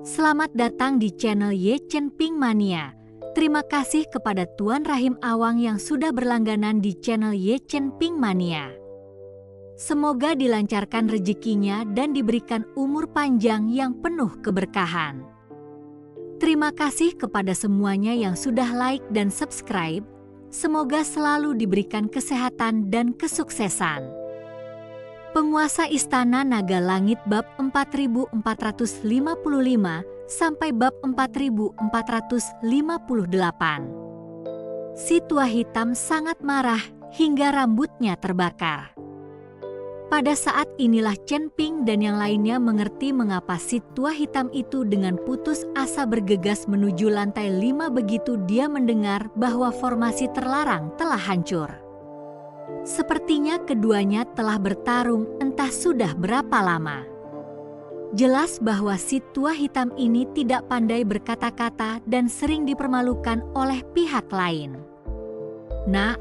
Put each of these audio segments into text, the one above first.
Selamat datang di channel Ye Chen Ping Mania. Terima kasih kepada Tuan Rahim Awang yang sudah berlangganan di channel Ye Chen Ping Mania. Semoga dilancarkan rezekinya dan diberikan umur panjang yang penuh keberkahan. Terima kasih kepada semuanya yang sudah like dan subscribe. Semoga selalu diberikan kesehatan dan kesuksesan. Penguasa Istana Naga Langit bab 4455 sampai bab 4458. Si tua hitam sangat marah hingga rambutnya terbakar. Pada saat inilah Chen Ping dan yang lainnya mengerti mengapa si tua hitam itu dengan putus asa bergegas menuju lantai 5 begitu dia mendengar bahwa formasi terlarang telah hancur. Sepertinya keduanya telah bertarung entah sudah berapa lama. Jelas bahwa si tua hitam ini tidak pandai berkata-kata dan sering dipermalukan oleh pihak lain. Nak,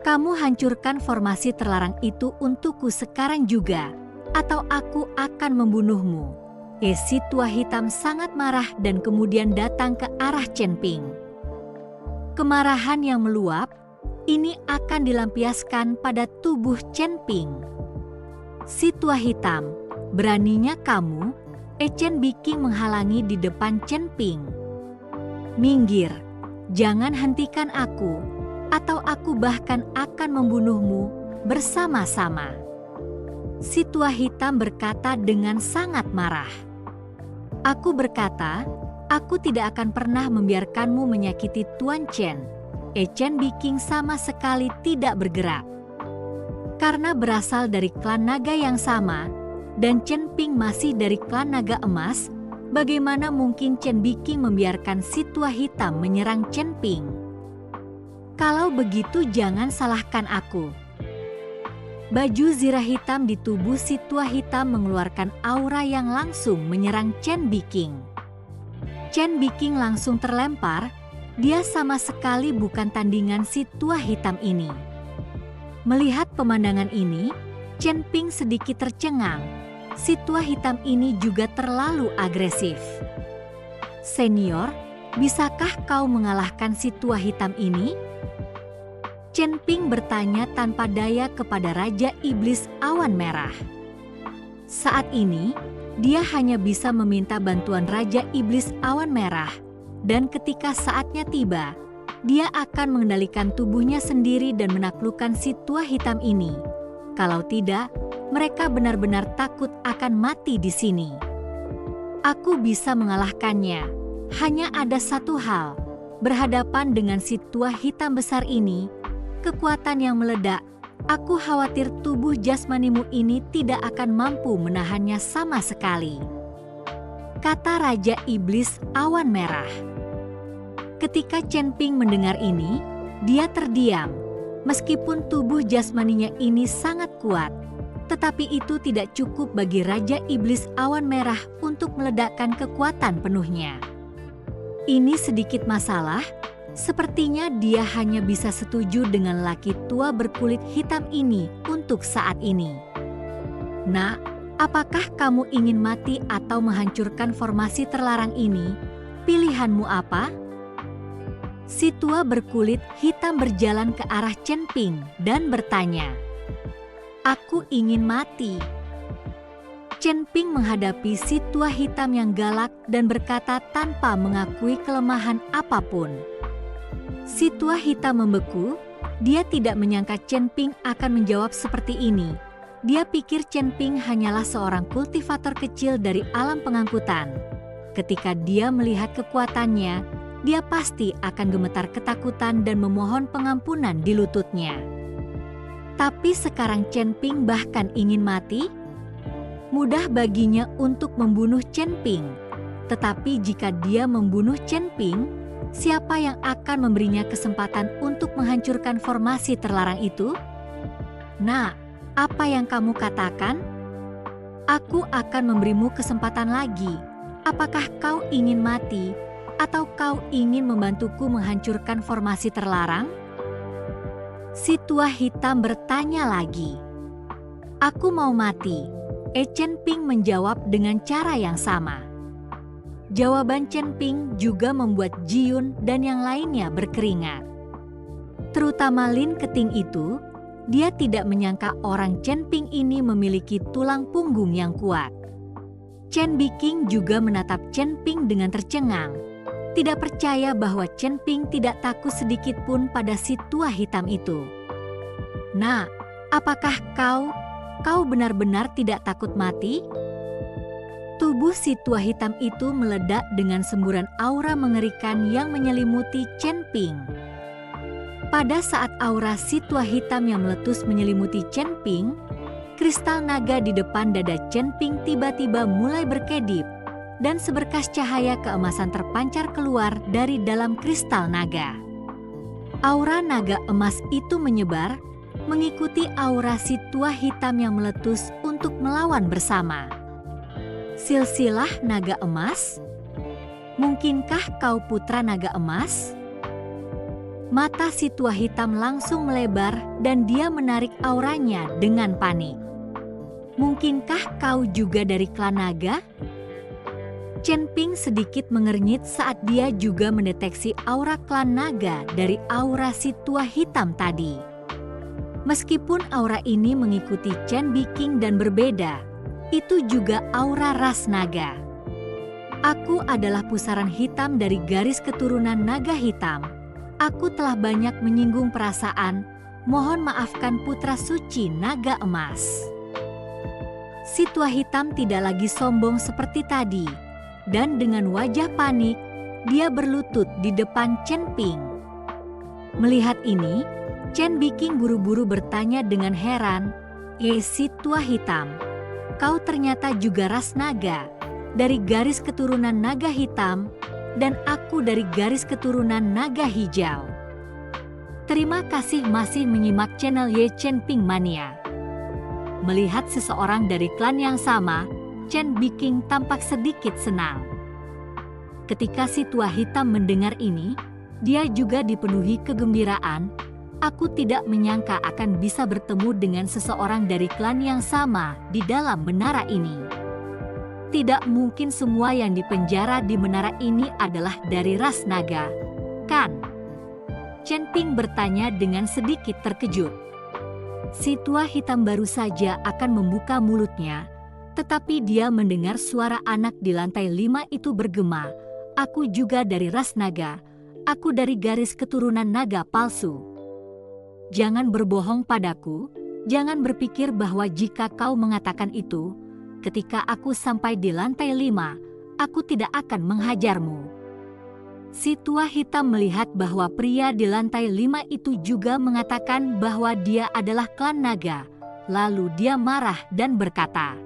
kamu hancurkan formasi terlarang itu untukku sekarang juga, atau aku akan membunuhmu. Si tua hitam sangat marah dan kemudian datang ke arah Chen Ping. Kemarahan yang meluap ini akan dilampiaskan pada tubuh Chen Ping. Si tua hitam, beraninya kamu, Chen Biking menghalangi di depan Chen Ping. Minggir, jangan hentikan aku, atau aku bahkan akan membunuhmu bersama-sama. Si tua hitam berkata dengan sangat marah. Aku berkata, aku tidak akan pernah membiarkanmu menyakiti Tuan Chen. Chen Biking sama sekali tidak bergerak. Karena berasal dari klan naga yang sama, dan Chen Ping masih dari klan naga emas, bagaimana mungkin Chen Biking membiarkan si tua hitam menyerang Chen Ping? Kalau begitu jangan salahkan aku. Baju zirah hitam di tubuh si tua hitam mengeluarkan aura yang langsung menyerang Chen Biking. Chen Biking langsung terlempar. Dia sama sekali bukan tandingan si tua hitam ini. Melihat pemandangan ini, Chen Ping sedikit tercengang. Si tua hitam ini juga terlalu agresif. Senior, bisakah kau mengalahkan si tua hitam ini? Chen Ping bertanya tanpa daya kepada Raja Iblis Awan Merah. Saat ini, dia hanya bisa meminta bantuan Raja Iblis Awan Merah. Dan ketika saatnya tiba, dia akan mengendalikan tubuhnya sendiri dan menaklukkan si tua hitam ini. Kalau tidak, mereka benar-benar takut akan mati di sini. Aku bisa mengalahkannya. Hanya ada satu hal, berhadapan dengan si tua hitam besar ini, kekuatan yang meledak. Aku khawatir tubuh jasmanimu ini tidak akan mampu menahannya sama sekali. Kata Raja Iblis Awan Merah. Ketika Chen Ping mendengar ini, dia terdiam. Meskipun tubuh jasmaninya ini sangat kuat, tetapi itu tidak cukup bagi Raja Iblis Awan Merah untuk meledakkan kekuatan penuhnya. Ini sedikit masalah, sepertinya dia hanya bisa setuju dengan laki tua berkulit hitam ini untuk saat ini. Nak, apakah kamu ingin mati atau menghancurkan formasi terlarang ini? Pilihanmu apa? Si tua berkulit hitam berjalan ke arah Chen Ping dan bertanya, "Aku ingin mati." Chen Ping menghadapi si tua hitam yang galak dan berkata tanpa mengakui kelemahan apapun. Si tua hitam membeku, dia tidak menyangka Chen Ping akan menjawab seperti ini. Dia pikir Chen Ping hanyalah seorang kultivator kecil dari alam pengangkutan. Ketika dia melihat kekuatannya, dia pasti akan gemetar ketakutan dan memohon pengampunan di lututnya. Tapi sekarang Chen Ping bahkan ingin mati? Mudah baginya untuk membunuh Chen Ping. Tetapi jika dia membunuh Chen Ping, siapa yang akan memberinya kesempatan untuk menghancurkan formasi terlarang itu? Nah, apa yang kamu katakan? Aku akan memberimu kesempatan lagi. Apakah kau ingin mati, atau kau ingin membantuku menghancurkan formasi terlarang? Si tua hitam bertanya lagi. Aku mau mati. Chen Ping menjawab dengan cara yang sama. Jawaban Chen Ping juga membuat Ji Yun dan yang lainnya berkeringat. Terutama Lin Keting itu, dia tidak menyangka orang Chen Ping ini memiliki tulang punggung yang kuat. Chen Biking juga menatap Chen Ping dengan tercengang, tidak percaya bahwa Chen Ping tidak takut sedikit pun pada si tua hitam itu. "Nak, apakah kau benar-benar tidak takut mati?" Tubuh si tua hitam itu meledak dengan semburan aura mengerikan yang menyelimuti Chen Ping. Pada saat aura si tua hitam yang meletus menyelimuti Chen Ping, kristal naga di depan dada Chen Ping tiba-tiba mulai berkedip dan seberkas cahaya keemasan terpancar keluar dari dalam kristal naga. Aura naga emas itu menyebar, mengikuti aura si tua hitam yang meletus untuk melawan bersama. Silsilah naga emas? Mungkinkah kau putra naga emas? Mata si tua hitam langsung melebar dan dia menarik auranya dengan panik. Mungkinkah kau juga dari klan naga? Chen Ping sedikit mengernyit saat dia juga mendeteksi aura klan naga dari aura si tua hitam tadi. Meskipun aura ini mengikuti Chen Biking dan berbeda, itu juga aura ras naga. Aku adalah pusaran hitam dari garis keturunan naga hitam. Aku telah banyak menyinggung perasaan. Mohon maafkan putra suci naga emas. Si tua hitam tidak lagi sombong seperti tadi, dan dengan wajah panik, dia berlutut di depan Chen Ping. Melihat ini, Chen Biking buru-buru bertanya dengan heran, si tua hitam, kau ternyata juga ras naga, dari garis keturunan naga hitam, dan aku dari garis keturunan naga hijau. Terima kasih masih menyimak channel Ye Chen Ping Mania. Melihat seseorang dari klan yang sama, Chen Biking tampak sedikit senang. Ketika si tua hitam mendengar ini, dia juga dipenuhi kegembiraan. Aku tidak menyangka akan bisa bertemu dengan seseorang dari klan yang sama di dalam menara ini. Tidak mungkin semua yang dipenjara di menara ini adalah dari ras naga, kan? Chen Ping bertanya dengan sedikit terkejut. Si tua hitam baru saja akan membuka mulutnya, tetapi dia mendengar suara anak di lantai 5 itu bergema, "Aku juga dari ras naga, aku dari garis keturunan naga palsu." Jangan berbohong padaku, jangan berpikir bahwa jika kau mengatakan itu, ketika aku sampai di lantai 5, aku tidak akan menghajarmu. Si tua hitam melihat bahwa pria di lantai 5 itu juga mengatakan bahwa dia adalah klan naga, lalu dia marah dan berkata,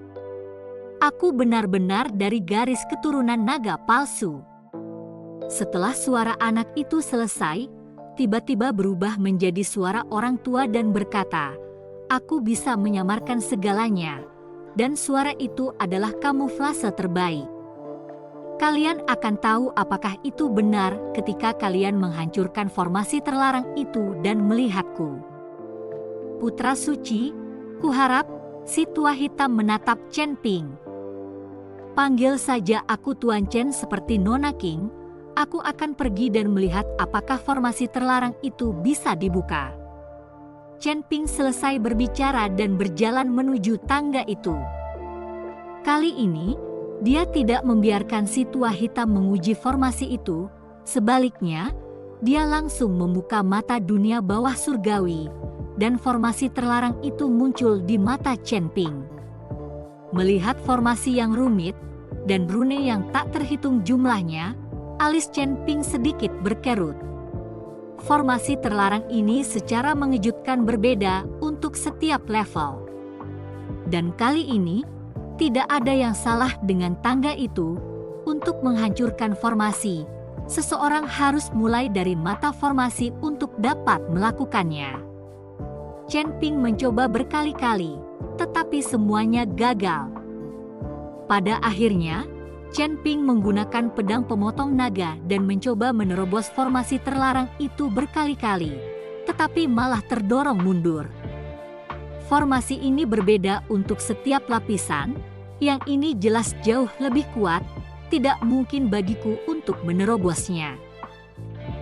"Aku benar-benar dari garis keturunan naga palsu." Setelah suara anak itu selesai, tiba-tiba berubah menjadi suara orang tua dan berkata, "Aku bisa menyamarkan segalanya, dan suara itu adalah kamuflase terbaik. Kalian akan tahu apakah itu benar ketika kalian menghancurkan formasi terlarang itu dan melihatku." Putra suci, kuharap, si tua hitam menatap Chen Ping. "Panggil saja aku Tuan Chen seperti Nona King. Aku akan pergi dan melihat apakah formasi terlarang itu bisa dibuka." Chen Ping selesai berbicara dan berjalan menuju tangga itu. Kali ini, dia tidak membiarkan si tua hitam menguji formasi itu. Sebaliknya, dia langsung membuka mata dunia bawah surgawi, dan formasi terlarang itu muncul di mata Chen Ping. Melihat formasi yang rumit dan rune yang tak terhitung jumlahnya, alis Chen Ping sedikit berkerut. Formasi terlarang ini secara mengejutkan berbeda untuk setiap level. Dan kali ini, tidak ada yang salah dengan tangga itu. Untuk menghancurkan formasi, seseorang harus mulai dari mata formasi untuk dapat melakukannya. Chen Ping mencoba berkali-kali, tetapi semuanya gagal. Pada akhirnya, Chen Ping menggunakan pedang pemotong naga dan mencoba menerobos formasi terlarang itu berkali-kali, tetapi malah terdorong mundur. Formasi ini berbeda untuk setiap lapisan, yang ini jelas jauh lebih kuat, tidak mungkin bagiku untuk menerobosnya.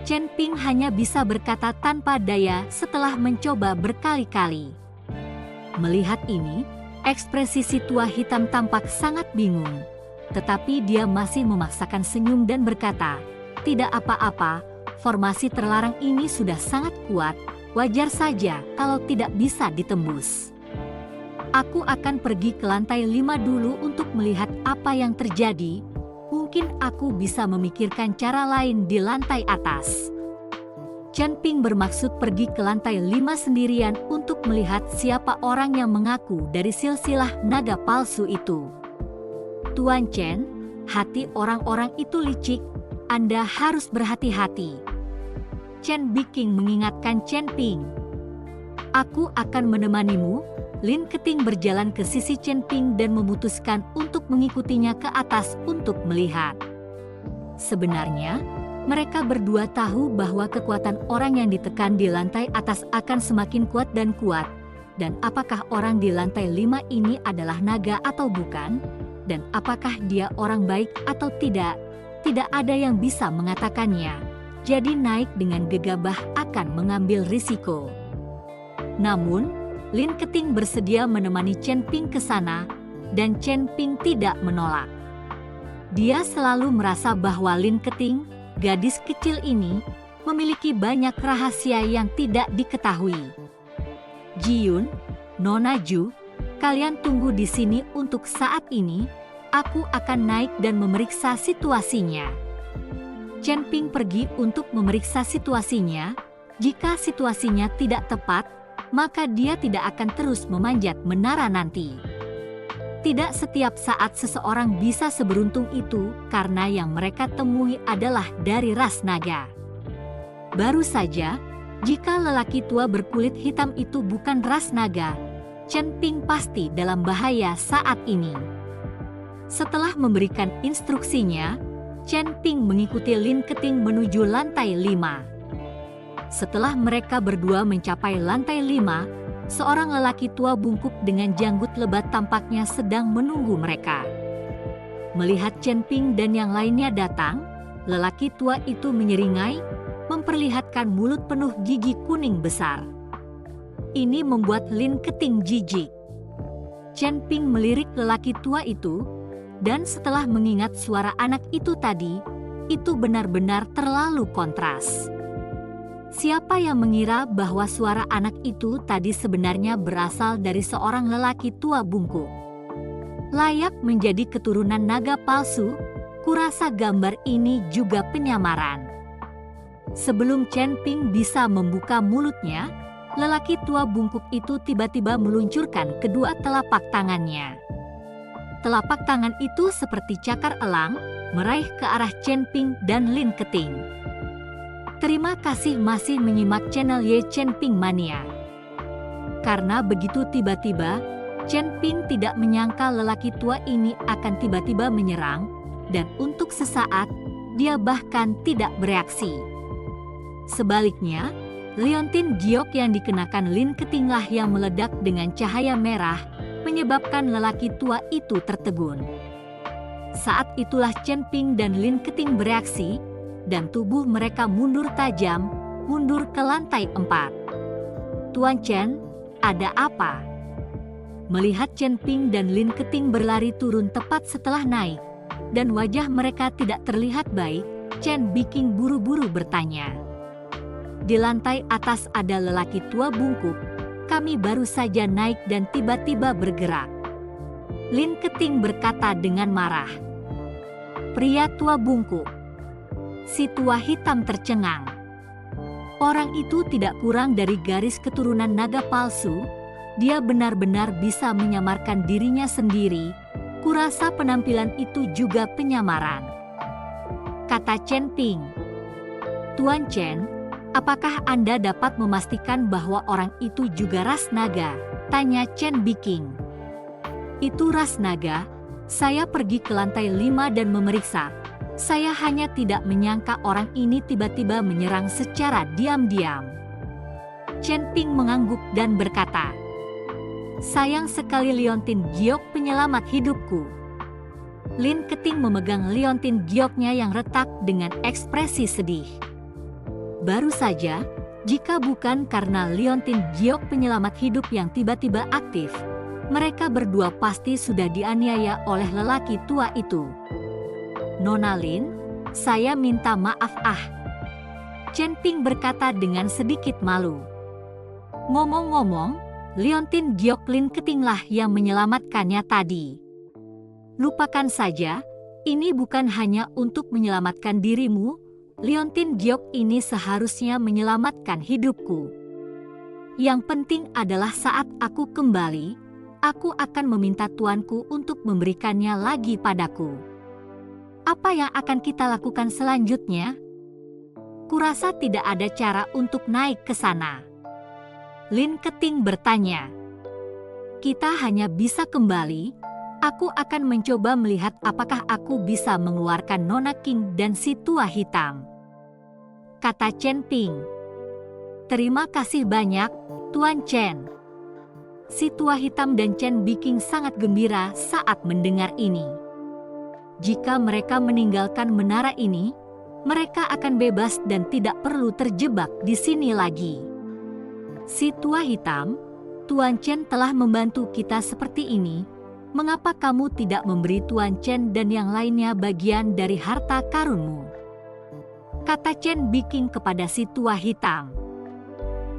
Chen Ping hanya bisa berkata tanpa daya setelah mencoba berkali-kali. Melihat ini, ekspresi si tua hitam tampak sangat bingung. Tetapi dia masih memaksakan senyum dan berkata, "Tidak apa-apa, formasi terlarang ini sudah sangat kuat, wajar saja kalau tidak bisa ditembus. Aku akan pergi ke lantai 5 dulu untuk melihat apa yang terjadi. Mungkin aku bisa memikirkan cara lain di lantai atas." Chen Ping bermaksud pergi ke lantai 5 sendirian untuk melihat siapa orang yang mengaku dari silsilah naga palsu itu. "Tuan Chen, hati orang-orang itu licik, Anda harus berhati-hati." Chen Biking mengingatkan Chen Ping. "Aku akan menemanimu." Lin Keting berjalan ke sisi Chen Ping dan memutuskan untuk mengikutinya ke atas untuk melihat. Sebenarnya, mereka berdua tahu bahwa kekuatan orang yang ditekan di lantai atas akan semakin kuat dan kuat. Dan apakah orang di lantai 5 ini adalah naga atau bukan? Dan apakah dia orang baik atau tidak? Tidak ada yang bisa mengatakannya. Jadi naik dengan gegabah akan mengambil risiko. Namun, Lin Keting bersedia menemani Chen Ping ke sana, dan Chen Ping tidak menolak. Dia selalu merasa bahwa Lin Keting, gadis kecil ini, memiliki banyak rahasia yang tidak diketahui. "Ji-yun, Nona Ju, kalian tunggu di sini untuk saat ini, aku akan naik dan memeriksa situasinya." Chen Ping pergi untuk memeriksa situasinya. Jika situasinya tidak tepat, maka dia tidak akan terus memanjat menara nanti. Tidak setiap saat seseorang bisa seberuntung itu karena yang mereka temui adalah dari ras naga. Baru saja, jika lelaki tua berkulit hitam itu bukan ras naga, Chen Ping pasti dalam bahaya saat ini. Setelah memberikan instruksinya, Chen Ping mengikuti Lin Keting menuju lantai 5. Setelah mereka berdua mencapai lantai 5, seorang lelaki tua bungkuk dengan janggut lebat tampaknya sedang menunggu mereka. Melihat Chen Ping dan yang lainnya datang, lelaki tua itu menyeringai, memperlihatkan mulut penuh gigi kuning besar. Ini membuat Lin Keting jijik. Chen Ping melirik lelaki tua itu, dan setelah mengingat suara anak itu tadi, itu benar-benar terlalu kontras. Siapa yang mengira bahwa suara anak itu tadi sebenarnya berasal dari seorang lelaki tua bungkuk? Layak menjadi keturunan naga palsu, kurasa gambar ini juga penyamaran. Sebelum Chen Ping bisa membuka mulutnya, lelaki tua bungkuk itu tiba-tiba meluncurkan kedua telapak tangannya. Telapak tangan itu seperti cakar elang, meraih ke arah Chen Ping dan Lin Keting. Terima kasih masih menyimak channel Ye Chen Ping Mania. Karena begitu tiba-tiba, Chen Ping tidak menyangka lelaki tua ini akan tiba-tiba menyerang, dan untuk sesaat, dia bahkan tidak bereaksi. Sebaliknya, liontin giok yang dikenakan Lin Ketinglah yang meledak dengan cahaya merah, menyebabkan lelaki tua itu tertegun. Saat itulah Chen Ping dan Lin Keting bereaksi, dan tubuh mereka mundur tajam, mundur ke lantai 4. "Tuan Chen, ada apa?" Melihat Chen Ping dan Lin Keting berlari turun tepat setelah naik, dan wajah mereka tidak terlihat baik, Chen Biking buru-buru bertanya. "Di lantai atas ada lelaki tua bungkuk, kami baru saja naik dan tiba-tiba bergerak." Lin Keting berkata dengan marah. Pria tua bungkuk. Si tua hitam tercengang. Orang itu tidak kurang dari garis keturunan naga palsu. Dia benar-benar bisa menyamarkan dirinya sendiri. Kurasa penampilan itu juga penyamaran. Kata Chen Ping. "Tuan Chen, apakah Anda dapat memastikan bahwa orang itu juga ras naga?" tanya Chen Biking. "Itu ras naga. Saya pergi ke lantai 5 dan memeriksa. Saya hanya tidak menyangka orang ini tiba-tiba menyerang secara diam-diam." Chen Ping mengangguk dan berkata, "Sayang sekali liontin giok penyelamat hidupku." Lin Keting memegang liontin gioknya yang retak dengan ekspresi sedih. Baru saja, jika bukan karena liontin giok penyelamat hidup yang tiba-tiba aktif, mereka berdua pasti sudah dianiaya oleh lelaki tua itu. Nona Lin, saya minta maaf Chen Ping berkata dengan sedikit malu. Ngomong-ngomong, liontin giok Lin Ketinglah yang menyelamatkannya tadi. Lupakan saja, ini bukan hanya untuk menyelamatkan dirimu, liontin giok ini seharusnya menyelamatkan hidupku. Yang penting adalah saat aku kembali, aku akan meminta tuanku untuk memberikannya lagi padaku. Apa yang akan kita lakukan selanjutnya? Kurasa tidak ada cara untuk naik ke sana. Lin Keting bertanya. Kita hanya bisa kembali, aku akan mencoba melihat apakah aku bisa mengeluarkan Nona King dan si tua hitam, kata Chen Ping. Terima kasih banyak, Tuan Chen. Si tua hitam dan Chen Biking sangat gembira saat mendengar ini. Jika mereka meninggalkan menara ini, mereka akan bebas dan tidak perlu terjebak di sini lagi. Si tua hitam, Tuan Chen telah membantu kita seperti ini. Mengapa kamu tidak memberi Tuan Chen dan yang lainnya bagian dari harta karunmu? Kata Chen Biking kepada si tua hitam.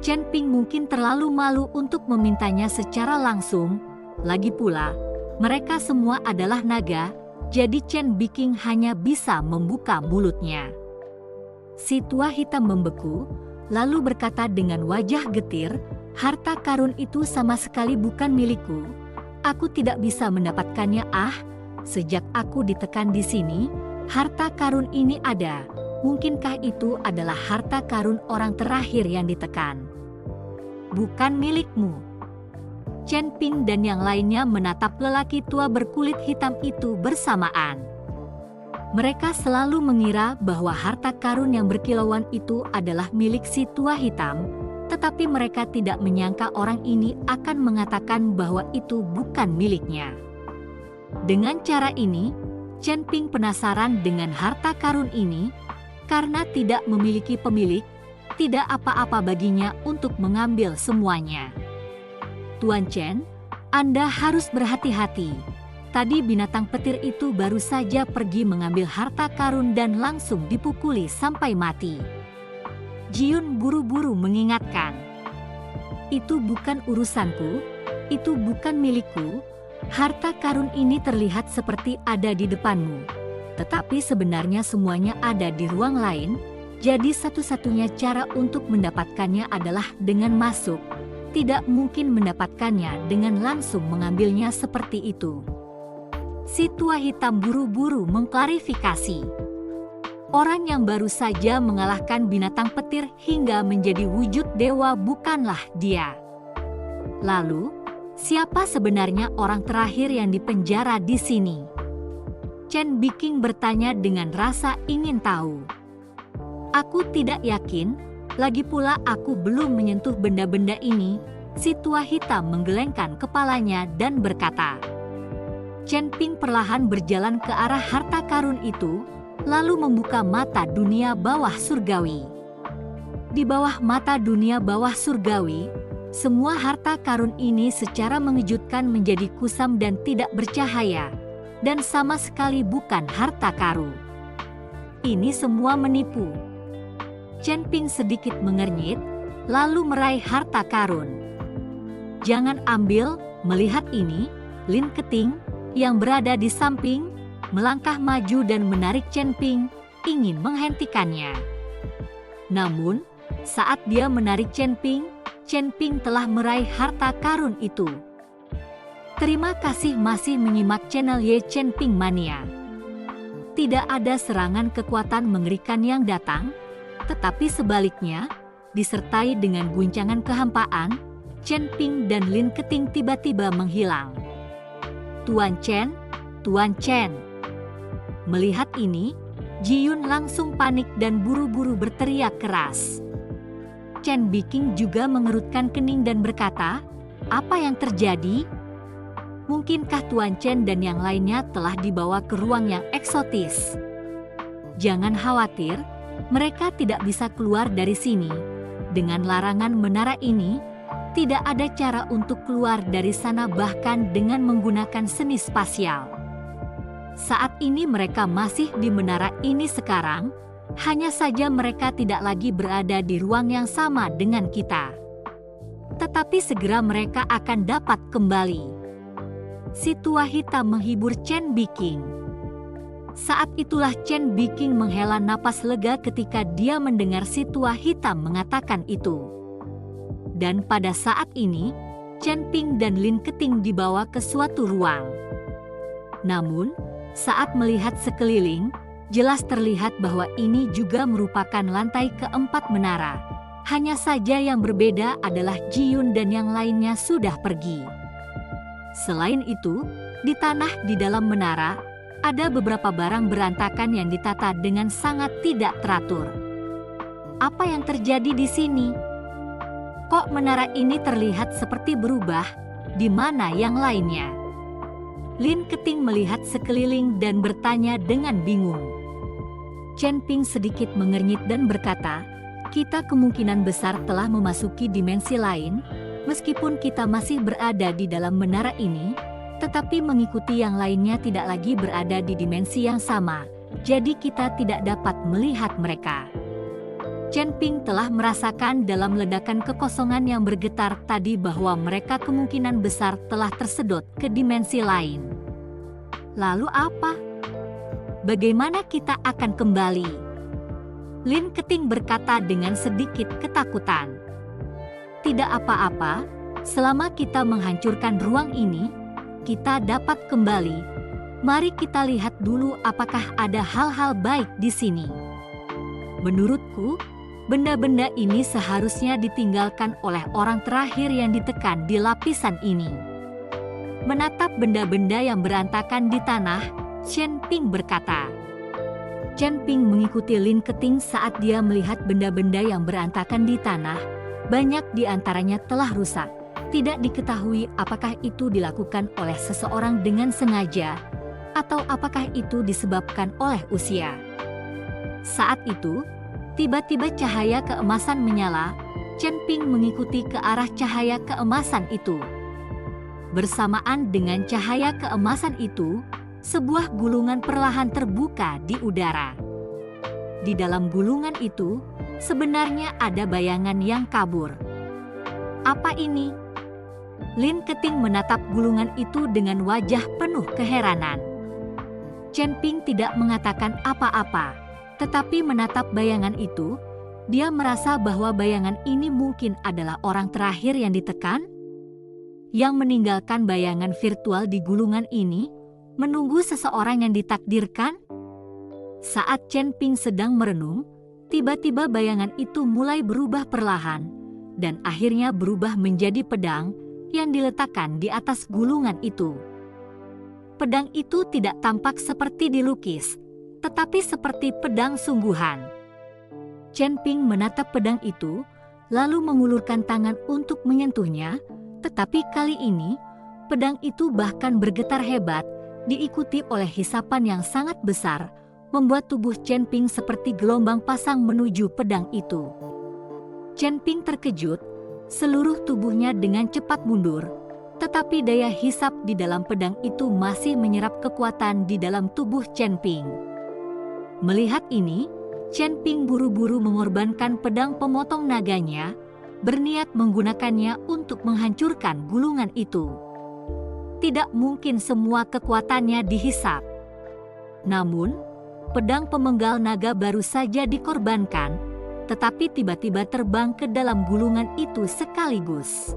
Chen Ping mungkin terlalu malu untuk memintanya secara langsung. Lagi pula, mereka semua adalah naga, jadi Chen Biking hanya bisa membuka mulutnya. Si tua hitam membeku, lalu berkata dengan wajah getir, harta karun itu sama sekali bukan milikku. Aku tidak bisa mendapatkannya. Sejak aku ditekan di sini, harta karun ini ada. Mungkinkah itu adalah harta karun orang terakhir yang ditekan? Bukan milikmu. Chen Ping dan yang lainnya menatap lelaki tua berkulit hitam itu bersamaan. Mereka selalu mengira bahwa harta karun yang berkilauan itu adalah milik si tua hitam, tetapi mereka tidak menyangka orang ini akan mengatakan bahwa itu bukan miliknya. Dengan cara ini, Chen Ping penasaran dengan harta karun ini, karena tidak memiliki pemilik, tidak apa-apa baginya untuk mengambil semuanya. Tuan Chen, Anda harus berhati-hati. Tadi binatang petir itu baru saja pergi mengambil harta karun dan langsung dipukuli sampai mati. Jiun buru-buru mengingatkan. Itu bukan urusanku, itu bukan milikku. Harta karun ini terlihat seperti ada di depanmu, tetapi sebenarnya semuanya ada di ruang lain. Jadi satu-satunya cara untuk mendapatkannya adalah dengan masuk. Tidak mungkin mendapatkannya dengan langsung mengambilnya seperti itu. Si tua hitam buru-buru mengklarifikasi. Orang yang baru saja mengalahkan binatang petir hingga menjadi wujud dewa bukanlah dia. Lalu, siapa sebenarnya orang terakhir yang dipenjara di sini? Chen Biking bertanya dengan rasa ingin tahu. Aku tidak yakin, lagi pula aku belum menyentuh benda-benda ini. Si tua hitam menggelengkan kepalanya dan berkata. Chen Ping perlahan berjalan ke arah harta karun itu, lalu membuka mata dunia bawah surgawi. Di bawah mata dunia bawah surgawi, semua harta karun ini secara mengejutkan menjadi kusam dan tidak bercahaya, dan sama sekali bukan harta karun. Ini semua menipu. Chen Ping sedikit mengernyit, lalu meraih harta karun. Jangan ambil, melihat ini, Lin Keting, yang berada di samping, melangkah maju dan menarik Chen Ping, ingin menghentikannya. Namun, saat dia menarik Chen Ping telah meraih harta karun itu. Terima kasih masih menyimak channel Ye Chen Ping Mania. Tidak ada serangan kekuatan mengerikan yang datang, tetapi sebaliknya, disertai dengan guncangan kehampaan, Chen Ping dan Lin Keting tiba-tiba menghilang. Tuan Chen, Tuan Chen. Melihat ini, Jiyun langsung panik dan buru-buru berteriak keras. Chen Biking juga mengerutkan kening dan berkata, apa yang terjadi? Mungkinkah Tuan Chen dan yang lainnya telah dibawa ke ruang yang eksotis? Jangan khawatir, mereka tidak bisa keluar dari sini. Dengan larangan menara ini, tidak ada cara untuk keluar dari sana bahkan dengan menggunakan seni spasial. Saat ini mereka masih di menara ini sekarang, hanya saja mereka tidak lagi berada di ruang yang sama dengan kita. Tetapi segera mereka akan dapat kembali. Si tua hitam menghibur Chen Biking. Saat itulah Chen Biking menghela napas lega ketika dia mendengar si tua hitam mengatakan itu. Dan pada saat ini, Chen Ping dan Lin Keting dibawa ke suatu ruang. Namun, saat melihat sekeliling, jelas terlihat bahwa ini juga merupakan lantai keempat menara. Hanya saja yang berbeda adalah Ji Yun dan yang lainnya sudah pergi. Selain itu, di tanah di dalam menara, ada beberapa barang berantakan yang ditata dengan sangat tidak teratur. Apa yang terjadi di sini? Kok menara ini terlihat seperti berubah, di mana yang lainnya? Lin Keting melihat sekeliling dan bertanya dengan bingung. Chen Ping sedikit mengernyit dan berkata, kita kemungkinan besar telah memasuki dimensi lain. Meskipun kita masih berada di dalam menara ini, tetapi mengikuti yang lainnya tidak lagi berada di dimensi yang sama, jadi kita tidak dapat melihat mereka. Chen Ping telah merasakan dalam ledakan kekosongan yang bergetar tadi bahwa mereka kemungkinan besar telah tersedot ke dimensi lain. Lalu apa? Bagaimana kita akan kembali? Lin Keting berkata dengan sedikit ketakutan. Tidak apa-apa, selama kita menghancurkan ruang ini, kita dapat kembali. Mari kita lihat dulu apakah ada hal-hal baik di sini. Menurutku, benda-benda ini seharusnya ditinggalkan oleh orang terakhir yang ditekan di lapisan ini. Menatap benda-benda yang berantakan di tanah, Chen Ping berkata. Chen Ping mengikuti Lin Keting saat dia melihat benda-benda yang berantakan di tanah. Banyak di antaranya telah rusak. Tidak diketahui apakah itu dilakukan oleh seseorang dengan sengaja, atau apakah itu disebabkan oleh usia. Saat itu, tiba-tiba cahaya keemasan menyala. Chen Ping mengikuti ke arah cahaya keemasan itu. Bersamaan dengan cahaya keemasan itu, sebuah gulungan perlahan terbuka di udara. Di dalam gulungan itu, sebenarnya ada bayangan yang kabur. Apa ini? Lin Keting menatap gulungan itu dengan wajah penuh keheranan. Chen Ping tidak mengatakan apa-apa, tetapi menatap bayangan itu, dia merasa bahwa bayangan ini mungkin adalah orang terakhir yang ditekan, yang meninggalkan bayangan virtual di gulungan ini, menunggu seseorang yang ditakdirkan. Saat Chen Ping sedang merenung, tiba-tiba bayangan itu mulai berubah perlahan, dan akhirnya berubah menjadi pedang yang diletakkan di atas gulungan itu. Pedang itu tidak tampak seperti dilukis, tetapi seperti pedang sungguhan. Chen Ping menatap pedang itu, lalu mengulurkan tangan untuk menyentuhnya, tetapi kali ini, pedang itu bahkan bergetar hebat, diikuti oleh hisapan yang sangat besar, membuat tubuh Chen Ping seperti gelombang pasang menuju pedang itu. Chen Ping terkejut, seluruh tubuhnya dengan cepat mundur, tetapi daya hisap di dalam pedang itu masih menyerap kekuatan di dalam tubuh Chen Ping. Melihat ini, Chen Ping buru-buru mengorbankan pedang pemotong naganya, berniat menggunakannya untuk menghancurkan gulungan itu. Tidak mungkin semua kekuatannya dihisap. Namun, pedang pemenggal naga baru saja dikorbankan, tetapi tiba-tiba terbang ke dalam gulungan itu sekaligus.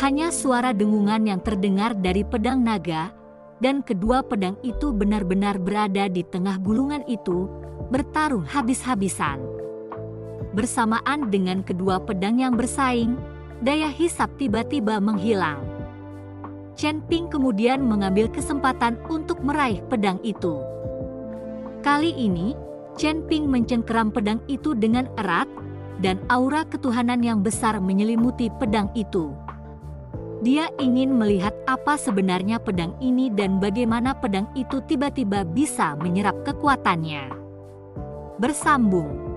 Hanya suara dengungan yang terdengar dari pedang naga, dan kedua pedang itu benar-benar berada di tengah gulungan itu, bertarung habis-habisan. Bersamaan dengan kedua pedang yang bersaing, daya hisap tiba-tiba menghilang. Chen Ping kemudian mengambil kesempatan untuk meraih pedang itu. Kali ini, Chen Ping mencengkeram pedang itu dengan erat, dan aura ketuhanan yang besar menyelimuti pedang itu. Dia ingin melihat apa sebenarnya pedang ini dan bagaimana pedang itu tiba-tiba bisa menyerap kekuatannya. Bersambung.